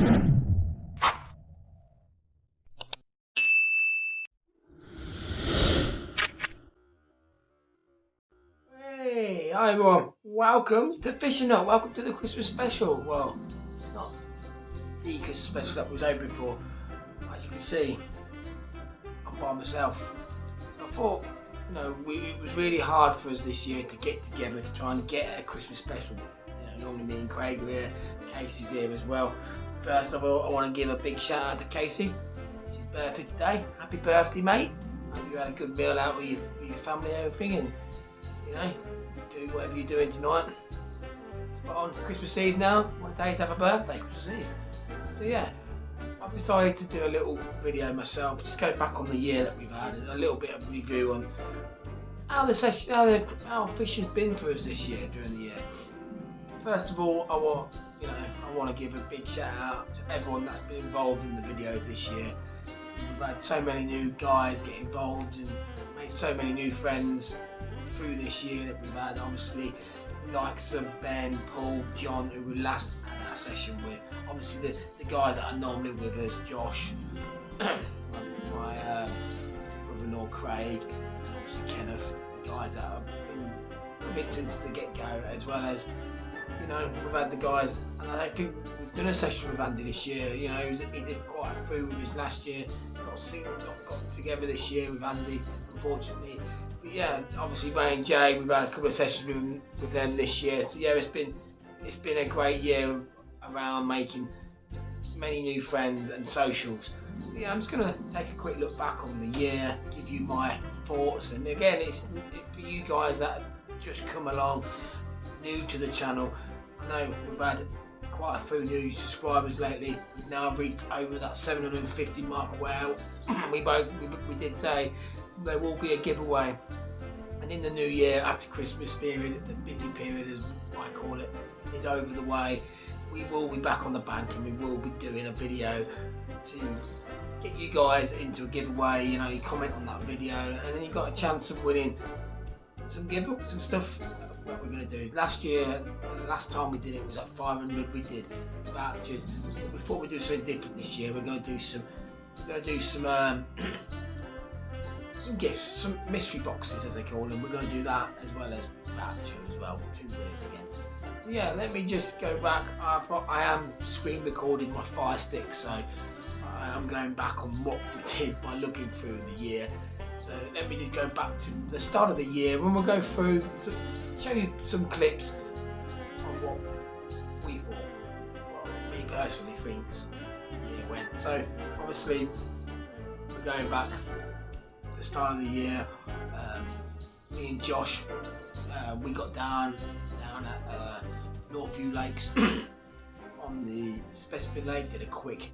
Hey, hi everyone. Welcome to Fishing Up. Welcome to the Christmas special. Well, it's not the Christmas special that we was hoping for. As you can see, I'm by myself. So I thought, it was really hard for us this year to get together to try and get a Christmas special. Normally me and Craig are here, Casey's here as well. First of all, I want to give a big shout out to Casey. It's his birthday today. Happy birthday, mate. Hope you had a good meal out with your family and everything, and do whatever you're doing tonight. Spot on. Christmas Eve now. What a day to have a birthday, Christmas Eve. So yeah, I've decided to do a little video myself, just go back on the year that we've had, and a little bit of review on how fishing's been for us this year during the year. First of all, I want to give a big shout out to everyone that's been involved in the videos this year. We've had so many new guys get involved and made so many new friends through this year that we've had. Obviously, the likes of Ben, Paul, John, who we last had our session with. Obviously, the guys that are normally with us, Josh, my brother-in-law Craig, and obviously Kenneth, the guys that have been with me since the get-go, as well as we've had the guys, and I don't think we've done a session with Andy this year. He did quite a few with us last year. Got together this year with Andy, unfortunately. But yeah, obviously Ray and Jay, we've had a couple of sessions with them this year. So yeah, it's been a great year around making many new friends and socials. But yeah, I'm just gonna take a quick look back on the year, give you my thoughts, and again, it's for you guys that have just come along, new to the channel. I know we've had quite a few new subscribers lately. We've now reached over that 750 mark. Well, we did say there will be a giveaway, and in the new year, after Christmas period, the busy period as I call it, is over the way. We will be back on the bank, and we will be doing a video to get you guys into a giveaway. You comment on that video, and then you've got a chance of winning some stuff that we're going to do. Last time we did it was at 500. We did vouchers. We thought we'd do something different this year. We're going to do some some gifts, some mystery boxes as they call them. We're going to do that as well as vouchers as well. 2 winners again. So yeah, let me just go back. I am screen recording my Fire Stick, so I am going back on what we did by looking through the year. So let me just go back to the start of the year, when we'll go through, show you some clips of what we thought, me personally thinks the year went. So obviously we're going back to the start of the year. Me and Josh, we got down at Billingford Lakes on the Stuffins Lake, did a quick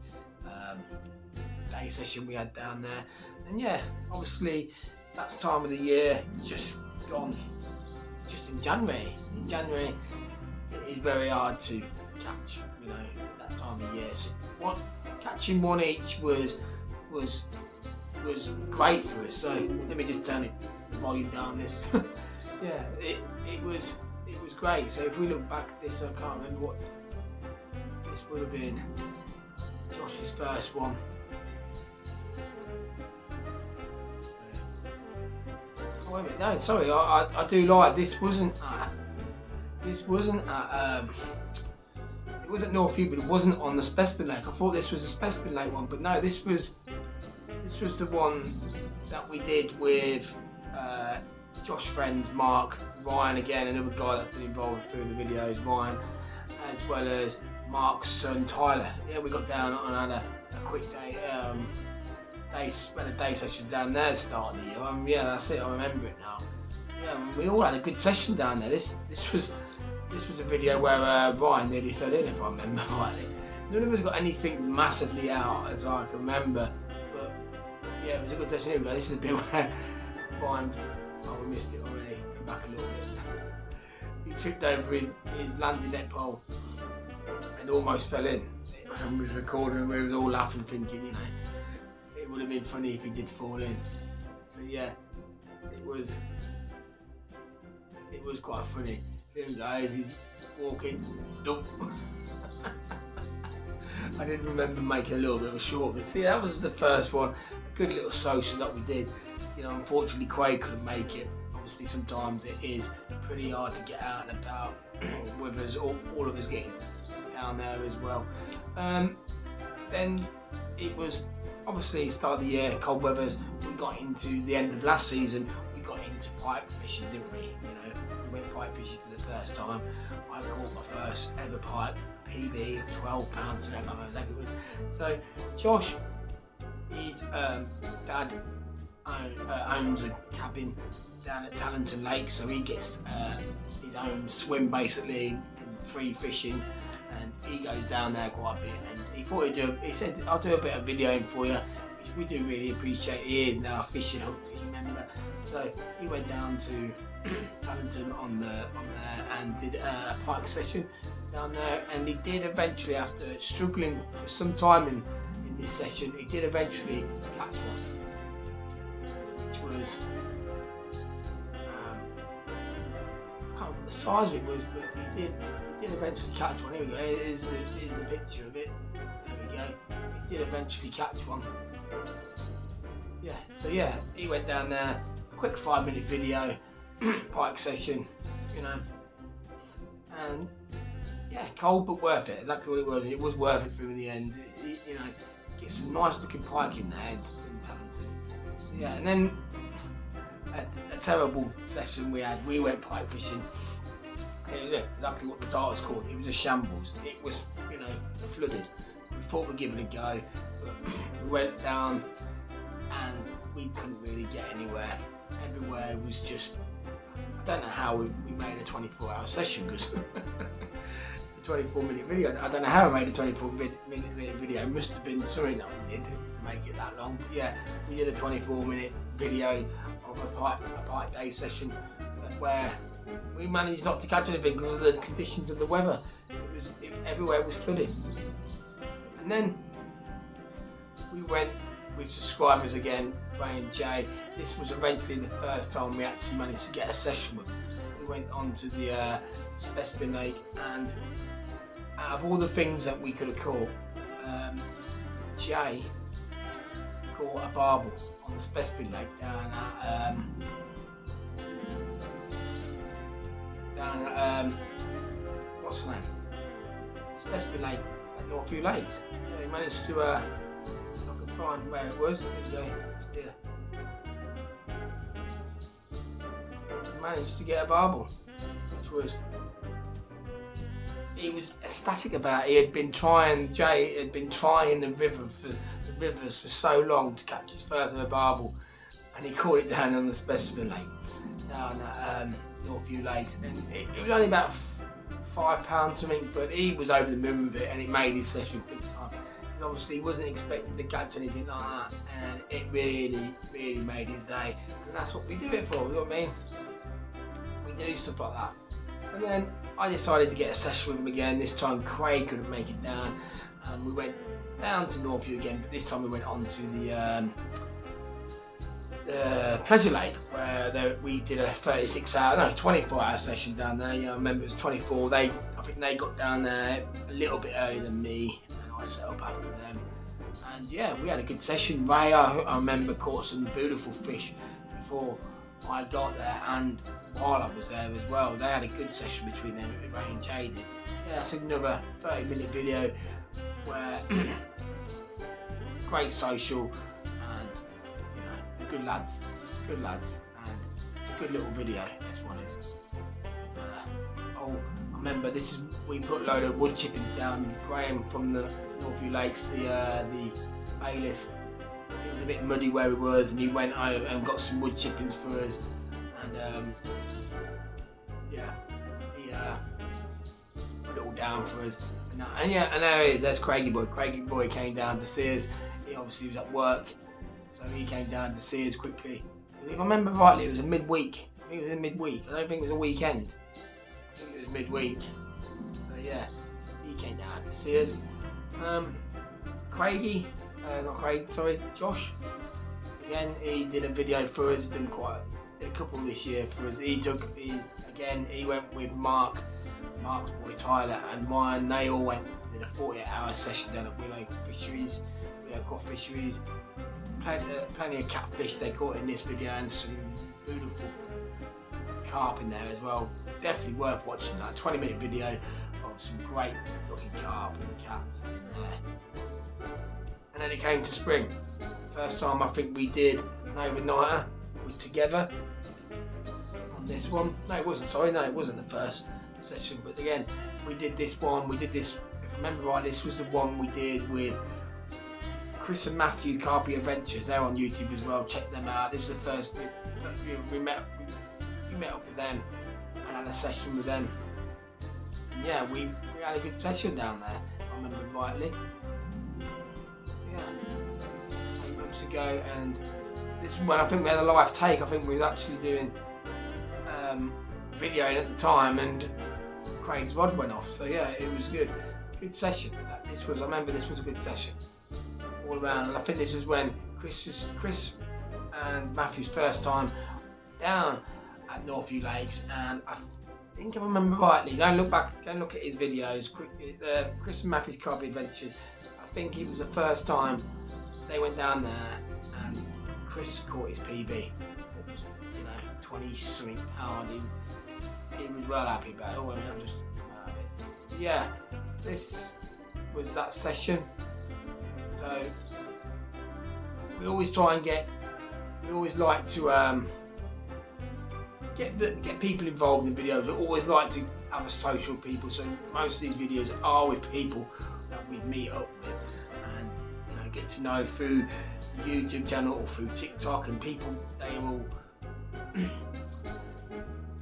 day session we had down there. And yeah, obviously that's time of the year just gone, just in January. In January it is very hard to catch, that time of year. So catching one each was great for us. So let me just turn the volume down this. Yeah, it was great. So if we look back at this, I can't remember what this would have been. Josh's first one. Oh, wait a minute, no, sorry, I do lie. This wasn't at it wasn't Northview, but it wasn't on the Stuffins Lake. I thought this was a Stuffins Lake one, but no, this was the one that we did with Josh friends, Mark, Ryan again, another guy that's been involved through the videos, Ryan, as well as Mark's son Tyler. Yeah, we got down and had a quick day. Spent a day session down there at the start of the year. Yeah, that's it. I remember it now. Yeah, we all had a good session down there. This was a video where Ryan nearly fell in, if I remember rightly. None of us got anything massively out, as I can remember. But yeah, it was a good session. Here we go. This is the bit where Ryan. Oh, we missed it already. Go back a little bit. He tripped over his landing net pole and almost fell in. And we was recording, and we was all laughing, thinking, it would have been funny if he did fall in. So yeah, it was quite funny. See him guys, he's walking, I did remember making a little bit of a short, but see, that was the first one. A good little social that we did. You know, unfortunately Craig couldn't make it. Obviously sometimes it is pretty hard to get out and about with us, all of us getting down there as well. Then it was obviously start of the year, cold weather. We got into the end of last season, we got into pike fishing, didn't we? You know, we went pike fishing for the first time. I caught my first ever pike, PB of 12 pounds, I don't know exactly what it was. So Josh, his dad owns a cabin down at Tallington Lake, so he gets his own swim basically, free fishing, and he goes down there quite a bit. And he said, I'll do a bit of videoing for you, which we do really appreciate. He is now a fishing hub team member, so he went down to Tallington on there and did a pike session down there, and he did eventually, after struggling for some time in this session, he did eventually catch one, which was I can't remember the size of it was, but he did eventually catch one. Here we go, here's the picture of it. There we go, he did eventually catch one. Yeah, so yeah, he went down there, a quick 5-minute video, pike session, you know, and yeah, cold but worth it, exactly what it was. It was worth it for him in the end. You know, get some nice looking pike in there in Tallington. So yeah, and then a terrible session we had. We went pike fishing. It was exactly what the title's called. It was a shambles. It was, you know, flooded. We thought we'd give it a go, but we went down and we couldn't really get anywhere. Everywhere was just, I don't know how we made a 24-hour session, because a 24-minute video, I don't know how I made a 24-minute video. It must have been something that we did to make it that long. But yeah, we did a 24-minute video of a pike day session where we managed not to catch anything because of the conditions of the weather. Everywhere was flooded. And then we went with subscribers again, Ray and Jay. This was eventually the first time we actually managed to get a session with them. We went on to the Stuffins Lake, and out of all the things that we could have caught, Jay caught a barbel on the Stuffins Lake down at what's the name? Stuffins Lake at Billingford Lakes. Yeah, he managed to I can find where it was. There we go. Still. He managed to get a barbel, which was, he was ecstatic about it. Jay had been trying the rivers for so long to catch his first ever barbel, and he caught it down on the Stuffins Lake, down at Billingford Lakes, and it was only about £5 something, but he was over the moon with it, and it made his session big time. And obviously he wasn't expecting to catch anything like that, and it really, really made his day. And that's what we do it for, you know what I mean? We do stuff like that. And then I decided to get a session with him again. This time Craig couldn't make it down, and we went down to Northview again, but this time we went on to the Pleasure Lake, where we did a 24-hour session down there. Yeah, I remember it was 24. I think they got down there a little bit earlier than me, and I set up after them. And yeah, we had a good session. Ray, I remember, caught some beautiful fish before I got there, and while I was there as well. They had a good session between them, Ray and Jay did. Yeah, that's another 30-minute video where great social, and you know, good lads, and it's a good little video. This one is. I remember we put a load of wood chippings down. Graham from the Northview Lakes, the bailiff. It was a bit muddy where he was, and he went out and got some wood chippings for us, and yeah, he put it all down for us. And yeah, and there he is. There's Craigie boy. Craigie boy came down to see us. He obviously was at work, so he came down to see us quickly. If I remember rightly, it was a midweek. I think it was a midweek. I don't think it was a weekend. I think it was midweek. So yeah, he came down to see us. Josh. Again, he did a video for us. Did a couple this year for us. He went with Mark's boy Tyler and Ryan. They all went did a 48-hour session down at Willow Caught Fisheries. Plenty of catfish they caught in this video, and some beautiful carp in there as well. Definitely worth watching that 20-minute video of some great looking carp and cats in there. And then it came to spring. First time I think we did an overnighter together on this one. No, it wasn't. Sorry, no, it wasn't the first session. But again, we did this one. We did this. If I remember right, this was the one we did with Chris and Matthew Carpy Adventures. They're on YouTube as well. Check them out. This was the first we met up with them and had a session with them. And yeah, we had a good session down there. If I remember rightly. Yeah, 8 months ago, and this is when I think we had a live take. I think we was actually doing videoing at the time, and Craig's rod went off. So yeah, it was good session. I remember this was a good session all around, and I think this was when Chris and Matthew's first time down at Billingford Lakes, and I think if I remember rightly, go and look at his videos, Chris and Matthew's Carp Adventures. I think it was the first time they went down there, and Chris caught his PB. It was, 20 something pound. He was well happy about it. I'm just yeah, this was that session. So we always like to get people involved in videos. We always like to have a social people. So most of these videos are with people that we meet up with, and get to know through the YouTube channel or through TikTok. And people, they will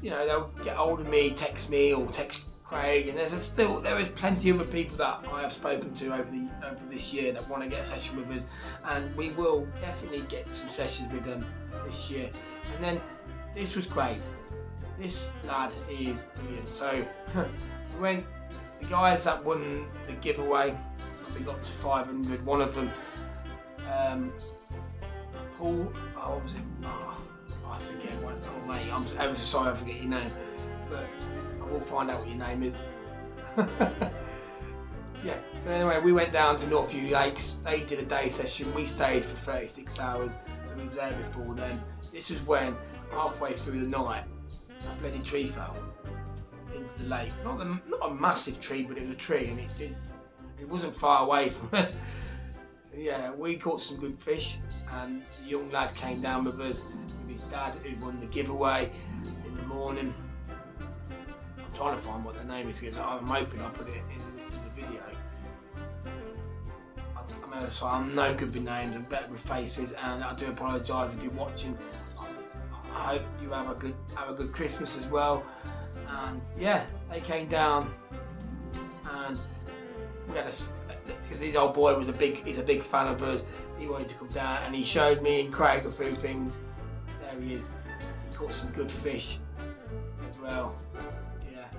they'll get hold of me, text me or text Craig, and there is plenty of other people that I have spoken to over this year that want to get a session with us, and we will definitely get some sessions with them this year. And then this was great. This lad is brilliant. So when the guys that won the giveaway, we got to 500. One of them, Paul. What was it? I forget what. Oh mate, I'm ever so sorry I forget your name, but I will find out what your name is. Yeah. So anyway, we went down to Billingford Lakes. They did a day session. We stayed for 36 hours, so we were there before then. This was when halfway through the night, a bloody tree fell into the lake. Not a massive tree, but it was a tree, and it wasn't far away from us. So yeah, we caught some good fish, and the young lad came down with us with his dad, who won the giveaway in the morning. I'm trying to find what the name is, because I'm hoping I put it in the video. I'm no good with names and better with faces, and I do apologise if you're watching. I hope you have a good Christmas as well. And yeah, they came down, and we had because his old boy he's a big fan of us. He wanted to come down, and he showed me and Craig a few things. There he is. He caught some good fish as well. Yeah,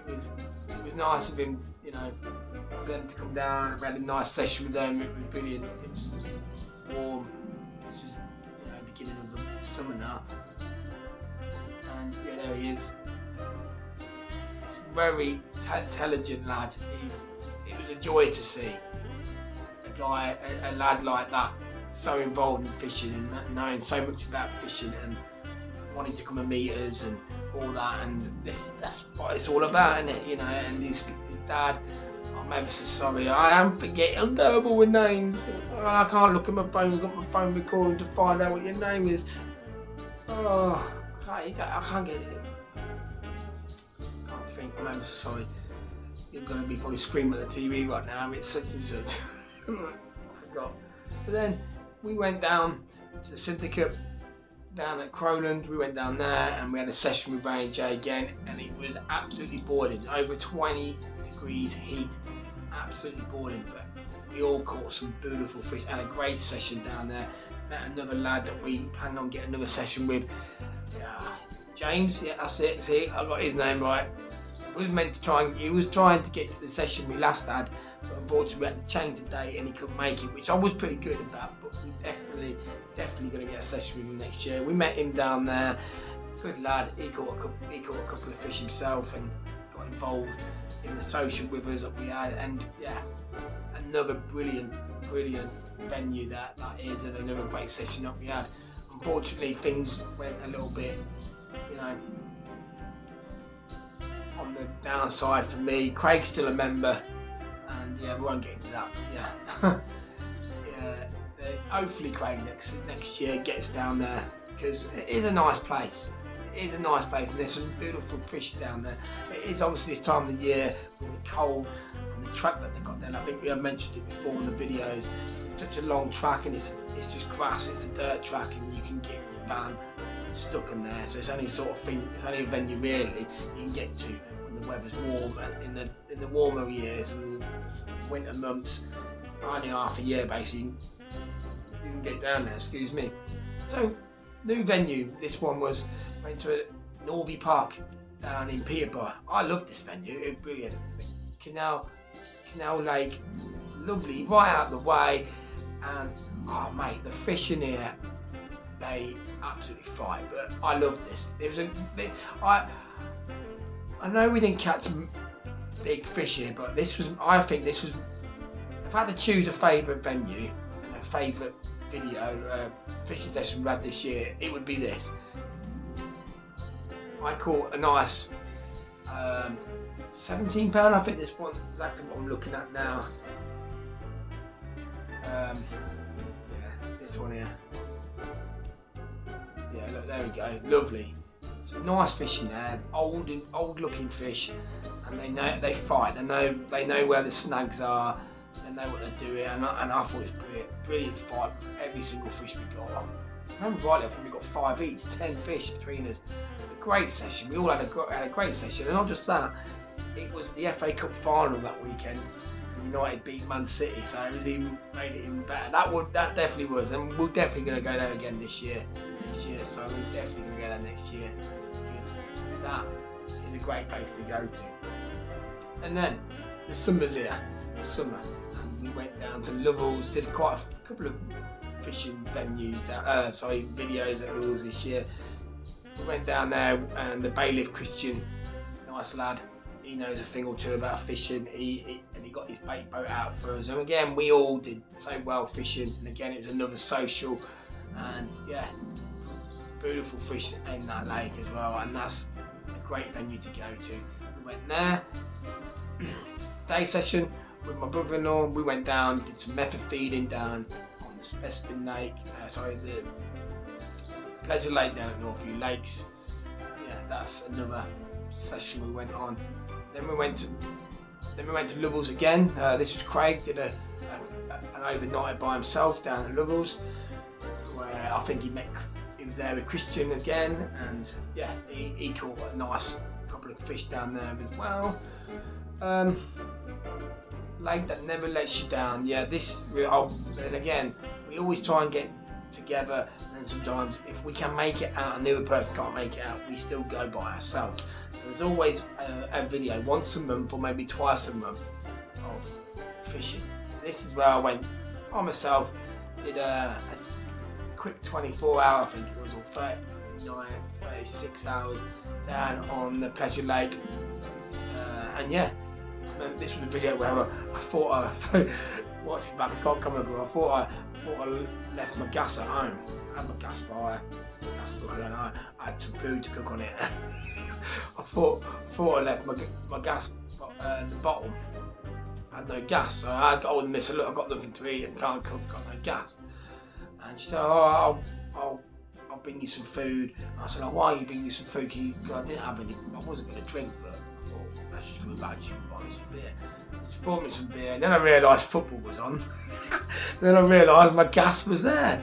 it was nice of him, for them to come down. We had a nice session with them. It was brilliant. It was warm. This was beginning of the summer now. And yeah, there he is. He's a very intelligent lad. It was a joy to see a lad like that, so involved in fishing and knowing so much about fishing and wanting to come and meet us and all that. And that's what it's all about, isn't it? And his dad. I'm ever so sorry. I am forgetting. I'm terrible with names. I can't look at my phone. I've got my phone recording to find out what your name is. Oh. I can't get it. I can't think. I'm ever so sorry. You're going to be probably screaming at the TV right now. It's such and such. I forgot. So then we went down to the syndicate down at Crowland. We went down there and we had a session with Ray and Jay again, and it was absolutely boiling. Over 20 degrees heat. Absolutely boiling. But we all caught some beautiful fish and a great session down there. Met another lad that we planned on getting another session with. James, yeah, that's it. See, I got his name right. He was trying to get to the session we last had, but unfortunately we had to change the date and he couldn't make it, which I was pretty good about. But we definitely going to get a session with him next year. We met him down there. Good lad. He caught a couple of fish himself and got involved. in the social with us that we had, and yeah, another brilliant venue that is, and another great session that we had. Unfortunately, things went a little bit, you know, on the downside for me. Craig's still a member, and yeah, we won't get into that. Yeah, hopefully Craig next year gets down there, because it is a nice place. It is a nice place, and there's some beautiful fish down there. It is obviously this time of the year when it's cold, and the track that they got there. I think we have mentioned it before in the videos. It's such a long track, and it's just grass. It's a dirt track, and you can get your van stuck in there. So it's only sort of thing. It's only a venue really you can get to when the weather's warm. And in the warmer years and winter months, only half a year basically, you can get down there. Excuse me. So new venue. This one went to a Norby Park down in Peterborough. I love this venue. It's brilliant. Canal Lake, lovely, right out of the way, and oh mate, the fish in here, they absolutely fly. But I love this. I know we didn't catch big fish here, but I think this was. If I had to choose a favourite venue and a favourite video fishing session we had this year, it would be this. I caught a nice £17. I think this one exactly what I'm looking at now. Yeah, this one here. Yeah, look, there we go. Lovely. Some nice fish in there. Old looking fish, and they fight. They know where the snags are. They know what they're doing, and I thought it was brilliant fight. Every single fish we got. I remember rightly, I think we got 5 each, 10 fish between us. A great session. We all had a great session, and not just that. It was the FA Cup final that weekend. United beat Man City, so it made it even better. That definitely was, and we're definitely going to go there again this year. So we're definitely going to go there next year, because that is a great place to go to. And then the summer's here. The summer, and we went down to Lovells. Did quite a couple of fishing venues, videos at Lovells this year. We went down there, and the bailiff Christian, nice lad. He knows a thing or two about fishing. He got his bait boat out for us, and again we all did so well fishing. And again it was another social, and yeah, beautiful fish in that lake as well. And that's a great venue to go to. We went there. Day session with my brother-in-law. We went down, did some method feeding down on the Stuffins Lake. The Pleasure Lake down at Northview Lakes. Yeah, that's another session we went on. Then we went to Lovells again. This was Craig, did an overnight by himself down at Lovells, where I think he was there with Christian again, and yeah, he caught a nice couple of fish down there as well. Lake that never lets you down. Yeah, and again, we always try and get together, and sometimes if we can make it out and the other person can't make it out, we still go by ourselves. So there's always a video once a month or maybe twice a month of fishing. This is where I went by myself, did a quick 24-hour, I think it was, or 36 hours down on the Pleasure Lake, and yeah, this was a video where I thought watching back, it's got coming up. I thought I left my gas at home. I had my gas fire, gas cooker, and I had some food to cook on it. I thought I left my gas in the bottom. I had no gas, so I got hold of Miss. Look, I've got nothing to eat and can't cook, got no gas. And she said, "Oh, I'll bring you some food." And I said, "Oh, why are you bringing me some food? Because I didn't have any. I wasn't going to drink, but I thought let's just go back to you and buy me some beer." She bought me some beer, and then I realised football was on. Then I realised my gas was there.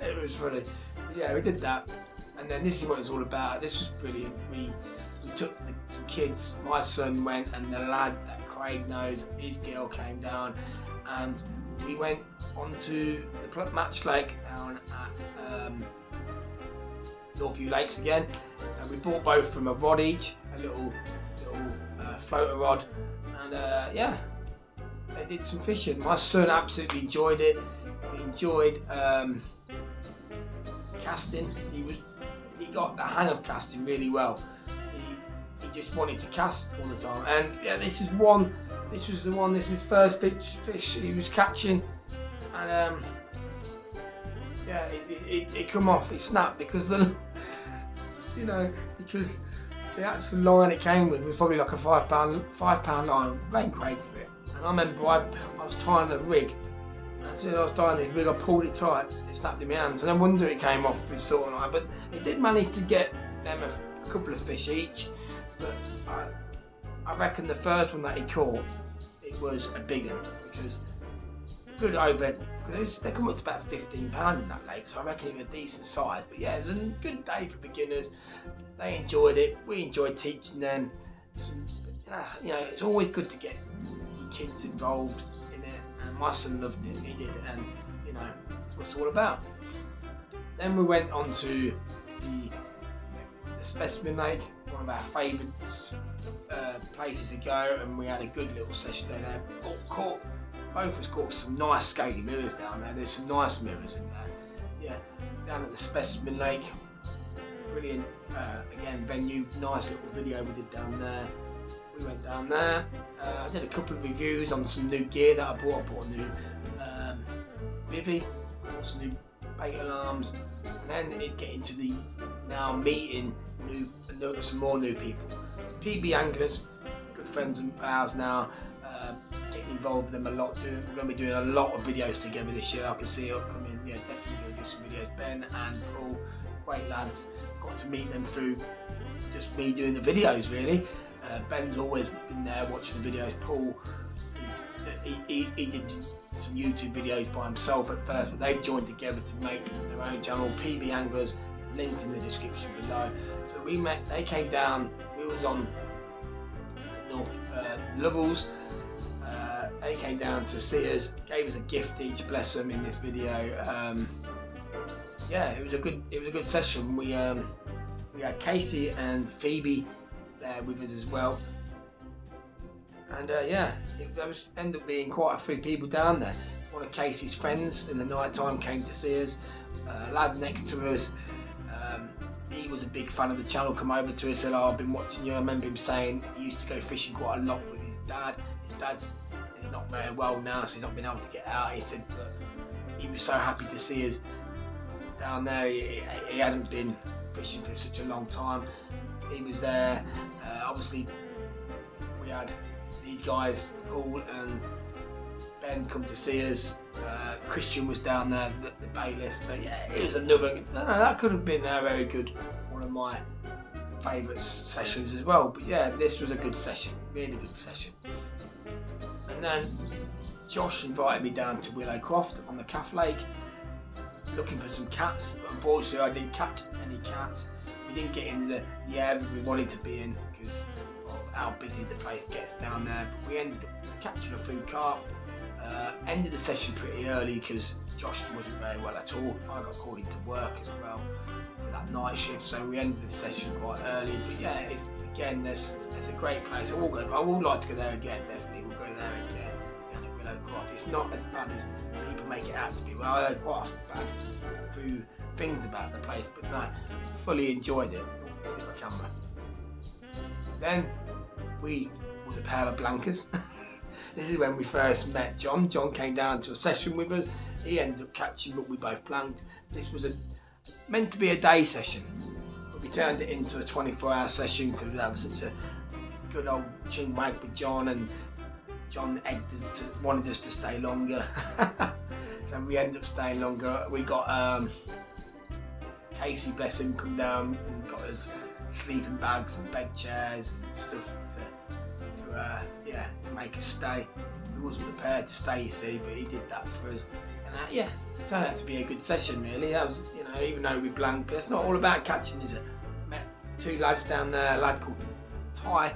It was funny. But yeah, we did that, and then this is what it's all about. This was brilliant. We took some kids. My son went, and the lad that Craig knows, his girl came down, and we went onto the match lake down at Northview Lakes again, and we bought both from a rod each, a little floater rod, and yeah, they did some fishing. My son absolutely enjoyed it. He enjoyed casting. He got the hang of casting really well. he just wanted to cast all the time. And yeah, this is the one. This is his first fish he was catching, and yeah, it come off. It snapped because because the actual line it came with was probably like a £5 line. Rain Craig for it. And I remember I was tying a rig. And as soon as I was tying this rig, I pulled it tight. It snapped in my hands. And no wonder it came off with sort of like. But it did manage to get them a couple of fish each. But I reckon the first one that he caught, it was a big one, because good over. Because they come up to about £15 in that lake, so I reckon it was a decent size. But yeah, it was a good day for beginners. They enjoyed it. We enjoyed teaching them. It's always good to get your kids involved in it. And my son loved it. He did, and that's what it's all about. Then we went on to the Specimen Lake, one of our favourite places to go, and we had a good little session there. Both of us caught some nice scaly mirrors down there. There's some nice mirrors in there. Yeah, down at the Specimen Lake. Brilliant, again, venue. Nice little video we did down there. We went down there. I did a couple of reviews on some new gear that I bought. I bought a new bivvy, bought some new bait alarms, and then it's getting to the now meeting some more new people. PB anglers, good friends and pals now. Getting involved with them a lot. We're going to be doing a lot of videos together this year. I can see it upcoming. Yeah, definitely going to do some videos. Ben and Paul, great lads. Got to meet them through just me doing the videos, really. Ben's always been there watching the videos. Paul, he did some YouTube videos by himself at first, but they've joined together to make their own channel, PB Anglers, linked in the description below. So we met, they came down, we was on North Lovells. They came down to see us, gave us a gift each, bless them, in this video. Yeah, it was a good session. We had Casey and Phoebe there with us as well, and yeah, there ended up being quite a few people down there. One of Casey's friends in the night time came to see us. A lad next to us, he was a big fan of the channel, come over to us, said, "Oh, I've been watching you." I remember him saying he used to go fishing quite a lot with his dad. His dad's not very well now, so he's not been able to get out. He said he was so happy to see us down there. He hadn't been fishing for such a long time. He was there. Obviously, we had these guys, Paul and Ben, come to see us. Christian was down there, the bailiff. So yeah, it was another. That could have been a very good, one of my favourite sessions as well. But yeah, this was a good session, really good session. And then Josh invited me down to Willowcroft on the Calf Lake, looking for some cats. But unfortunately, I didn't catch any cats. We didn't get into the area we wanted to be in because of how busy the place gets down there. But we ended up catching a few carp. Ended the session pretty early because Josh wasn't very well at all. I got called into work as well for that night shift, so we ended the session quite early. But yeah, it's a great place. I would like to go there again. Definitely, we'll go there again down at Willowcroft. It's not as bad as people make it out to be. Well, I heard quite a few things about the place, but no, fully enjoyed it. See my camera. Then we was a pair of blankers. This is when we first met John. John came down to a session with us. He ended up catching, but we both blanked. This was meant to be a day session, but we turned it into a 24-hour session because we had such a good old chin wag with John, and John wanted us to stay longer. So we ended up staying longer. We got Casey, bless him, come down and got us sleeping bags and bed chairs and stuff to make us stay. We wasn't prepared to stay, you see, but he did that for us. And it turned out to be a good session, really. That was, even though we blanked, but it's not all about catching, is it? Met two lads down there, a lad called Ty,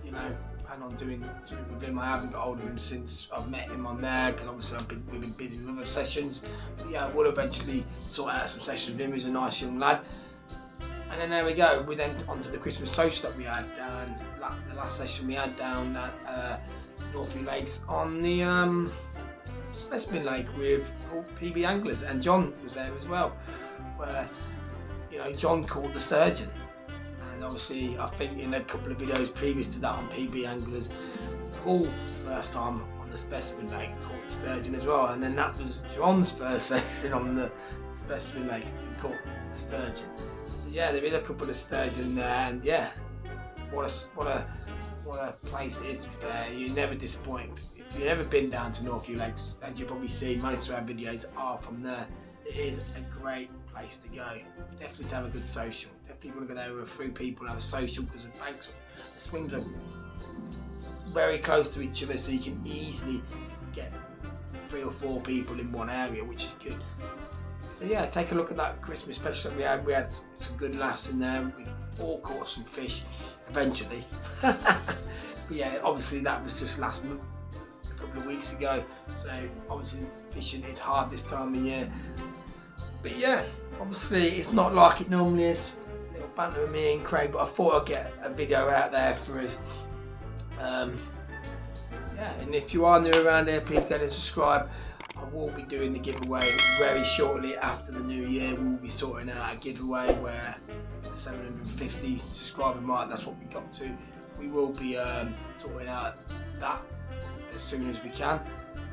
plan on doing something with him. I haven't got hold of him since I've met him on there, because obviously we've been busy with other sessions. But yeah, we'll eventually sort out some sessions with him. He's a nice young lad. And then there we go. We then onto the Christmas toast that we had down, the last session we had down at Billingford Lakes on the Specimen Lake with PB Anglers, and John was there as well. Where John caught the sturgeon, and obviously I think in a couple of videos previous to that on PB Anglers, Paul first time on the Specimen Lake caught the sturgeon as well, and then that was John's first session on the Specimen Lake and caught the sturgeon. So yeah, there is a couple of sturgeon there, and yeah, what a place it is, to be fair. You never disappoint. If you've ever been down to Northview Lakes, as you've probably seen, most of our videos are from there. It is a great place to go. Definitely to have a good social. Definitely want to go there with a few people and have a social, because the banks, the swings are very close to each other, so you can easily get 3 or 4 people in one area, which is good. So yeah, take a look at that Christmas special that we had. We had some good laughs in there. We all caught some fish eventually. But yeah, obviously that was just last month, a couple of weeks ago. So obviously fishing is hard this time of year. But yeah, obviously it's not like it normally is. A little banter with me and Craig, but I thought I'd get a video out there for us. Yeah, and if you are new around here, please go and subscribe. I will be doing the giveaway very shortly after the new year. We'll be sorting out a giveaway where 750 subscriber mark, that's what we got to. We will be sorting out that as soon as we can.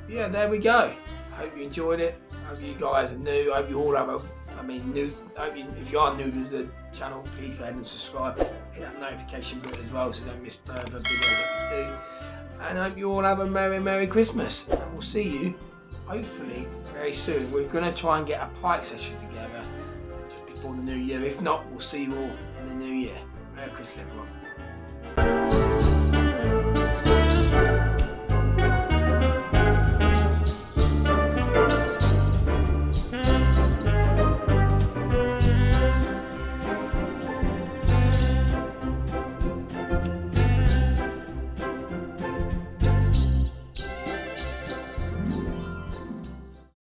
But yeah, there we go. I hope you enjoyed it. I hope you guys are new. I hope you all have if you are new to the channel, please go ahead and subscribe. Hit that notification button as well, so you don't miss further videos that we do. And I hope you all have a Merry Christmas. And we'll see you hopefully very soon. We're going to try and get a pike session together just before the new year. If not, we'll see you all in the new year. Merry Christmas, everyone.